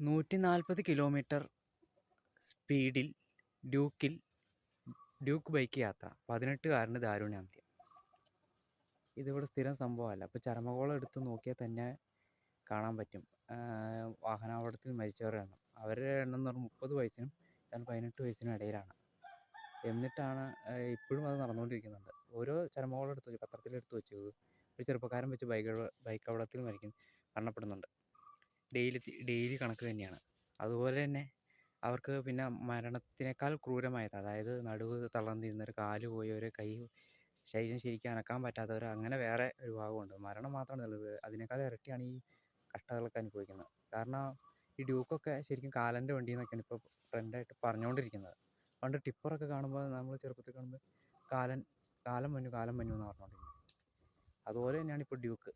140 kilometre സ്പീഡിൽ Duke bike യാത്ര, 18-കാരന് ദാരുണാന്ത്യം. ഇതിവിടെ സ്ഥിരം സംഭവമല്ല. അപ്പോൾ ചരമകോളം എടുത്ത് നോക്കിയാൽ തന്നെ കാണാൻ പറ്റും വാഹനാപകടത്തിൽ മരിച്ചവരുടെ എണ്ണം. അവരുടെ എണ്ണം എന്ന് പറഞ്ഞാൽ 30 വയസ്സിനും 18 വയസ്സിനും ഇടയിലാണ്. എന്നിട്ടാണ് ഇപ്പോഴും അത് നടന്നുകൊണ്ടിരിക്കുന്നുണ്ട്. ഓരോ ചരമകോളം എടുത്ത് വെച്ചു, പത്രത്തിലെടുത്ത് വെച്ചു, ഒരു ചെറുപ്പക്കാരൻ വെച്ച് ബൈക്ക് അപകടത്തിൽ മരണപ്പെടുന്നുണ്ട്. ഡെയിലി കണക്ക് തന്നെയാണ്. അതുപോലെ തന്നെ അവർക്ക് പിന്നെ മരണത്തിനേക്കാൾ ക്രൂരമായത്, അതായത് നടുവ് തളർന്നിരുന്നവർ, കാല് പോയവർ, ശരീരം ശരിക്കും അനക്കാൻ പറ്റാത്തവർ, അങ്ങനെ വേറെ ഒരു ഭാഗമുണ്ട്. മരണം മാത്രമാണ്, അതിനേക്കാൾ ഇരട്ടിയാണ് ഈ കഷ്ടതകളൊക്കെ അനുഭവിക്കുന്നത്. കാരണം ഈ ഡ്യൂക്കൊക്കെ ശരിക്കും കാലൻ്റെ വണ്ടി എന്നൊക്കെയാണ് ഇപ്പോൾ ട്രെൻഡായിട്ട് പറഞ്ഞുകൊണ്ടിരിക്കുന്നത്. പണ്ട് ടിപ്പറൊക്കെ കാണുമ്പോൾ നമ്മൾ ചെറുപ്പത്തിൽ കാണുമ്പോൾ കാലം മഞ്ഞു എന്ന് പറഞ്ഞുകൊണ്ടിരുന്നത്. അതുപോലെ തന്നെയാണ് ഇപ്പോൾ ഡ്യൂക്ക്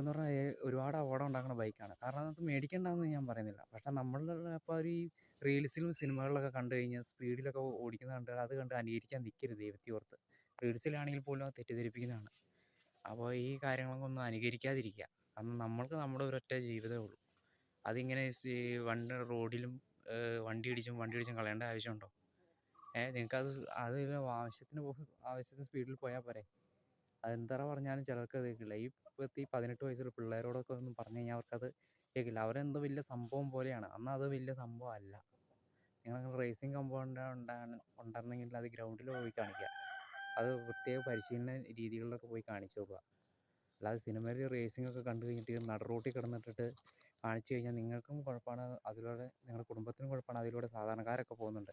എന്ന് പറഞ്ഞാൽ ഒരുപാട് അപകടം ഉണ്ടാക്കുന്ന ബൈക്കാണ്. കാരണം അത് മേടിക്കേണ്ടതെന്ന് ഞാൻ പറയുന്നില്ല. പക്ഷേ നമ്മളിപ്പോൾ ഈ റീൽസിലും സിനിമകളിലൊക്കെ കണ്ടു കഴിഞ്ഞാൽ സ്പീഡിലൊക്കെ ഓടിക്കുന്നത് അത് കണ്ട് അനുകരിക്കാൻ നിൽക്കരുത്, ദൈവത്തെ ഓർത്ത്. റീൽസിലാണെങ്കിൽ പോലും അത് തെറ്റിദ്ധരിപ്പിക്കുന്നതാണ്. അപ്പോൾ ഈ കാര്യങ്ങളൊക്കെ ഒന്നും അനുകരിക്കാതിരിക്കുക. കാരണം നമ്മൾക്ക് നമ്മുടെ ഒരൊറ്റ ജീവിതമേ ഉള്ളൂ. അതിങ്ങനെ റോഡിലും വണ്ടി ഇടിച്ചും കളയേണ്ട ആവശ്യമുണ്ടോ? നിങ്ങൾക്കത് ആവശ്യത്തിന് സ്പീഡിൽ പോയാൽ പോരെ. അതെന്തറ പറഞ്ഞാലും ചിലർക്ക് അത് കേൾക്കില്ല. ഈ 18 വയസ്സുള്ള പിള്ളേരോടൊക്കെ ഒന്നും പറഞ്ഞു കഴിഞ്ഞാൽ അവർക്കത് കേൾക്കില്ല. അവരെന്തോ വലിയ സംഭവം പോലെയാണ്. എന്നാൽ അത് വലിയ സംഭവമല്ല. നിങ്ങൾ റേസിംഗ് ഉണ്ടെന്നെങ്കിൽ അത് ഗ്രൗണ്ടിൽ പോയി കാണിക്കുക. അത് പ്രത്യേക പരിശീലന രീതികളിലൊക്കെ പോയി കാണിച്ചു നോക്കുക. അല്ലാതെ സിനിമയിൽ റേസിംഗ് ഒക്കെ കണ്ടു കഴിഞ്ഞിട്ട് നട റോട്ടിൽ കിടന്നിട്ട് കാണിച്ചു കഴിഞ്ഞാൽ നിങ്ങൾക്കും കുഴപ്പമാണ്, അതിലൂടെ നിങ്ങളുടെ കുടുംബത്തിനും കുഴപ്പമാണ്. അതിലൂടെ സാധാരണക്കാരൊക്കെ പോകുന്നുണ്ട്.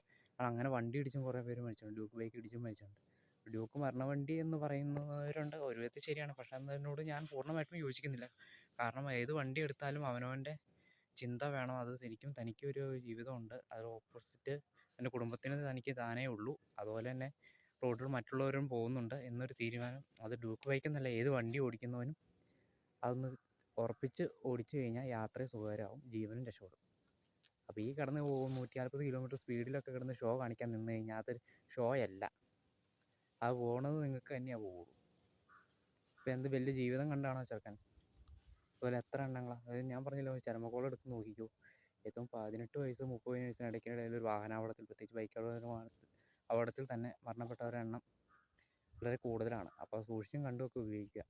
അങ്ങനെ വണ്ടി ഇടിച്ചും കുറേ പേര് മരിച്ചിട്ടുണ്ട്. ഡ്യൂക്ക് ബൈക്ക് ഇടിച്ചും മരിച്ചിട്ടുണ്ട്. ഡ്യൂക്ക് മരണവണ്ടി എന്ന് പറയുന്നവരുണ്ട്. ഒരു വിധത്തിൽ ശരിയാണ്. പക്ഷേ അതിനോട് ഞാൻ പൂർണ്ണമായിട്ടും യോജിക്കുന്നില്ല. കാരണം ഏത് വണ്ടി എടുത്താലും അവനവൻ്റെ ചിന്ത വേണം. അത് ശരിക്കും തനിക്കൊരു ജീവിതമുണ്ട്, അത് ഓപ്പോസിറ്റ് എൻ്റെ കുടുംബത്തിന് തനിക്ക് താനേ ഉള്ളൂ. അതുപോലെ തന്നെ റോഡിൽ മറ്റുള്ളവരും പോകുന്നുണ്ട് എന്നൊരു തീരുമാനം, അത് ഡ്യൂക്ക് ബൈക്കെന്നല്ല, ഏത് വണ്ടി ഓടിക്കുന്നവനും അതൊന്ന് ഉറപ്പിച്ച് ഓടിച്ചു കഴിഞ്ഞാൽ യാത്രയും സുഖകരമാവും, ജീവനും രക്ഷപ്പെടും. അപ്പോൾ ഈ കടന്ന് 140 കിലോമീറ്റർ സ്പീഡിലൊക്കെ കിടന്ന് ഷോ കാണിക്കാൻ നിന്ന് കഴിഞ്ഞാൽ അതൊരു ഷോ അല്ല. അത് പോകുന്നത് നിങ്ങൾക്ക് തന്നെയാണ് പോകുള്ളൂ. ഇപ്പോൾ എന്ത് വലിയ ജീവിതം കണ്ടാണോ ചെറുക്കൻ? അതുപോലെ എത്ര എണ്ണങ്ങളാണ്. അതായത് ഞാൻ പറഞ്ഞില്ല, ചരമകോളം എടുത്ത് നോക്കിക്കോ. ഏറ്റവും 18 വയസ്സ് 30 വയസ്സിന് ഇടയ്ക്കിടയിൽ ഒരു വാഹനാപകടത്തിൽ, പ്രത്യേകിച്ച് ബൈക്ക് അപകടത്തിൽ തന്നെ മരണപ്പെട്ടവരുടെ എണ്ണം വളരെ കൂടുതലാണ്. അപ്പോൾ സൂക്ഷിച്ചും കണ്ടുമൊക്കെ ഉപയോഗിക്കുക.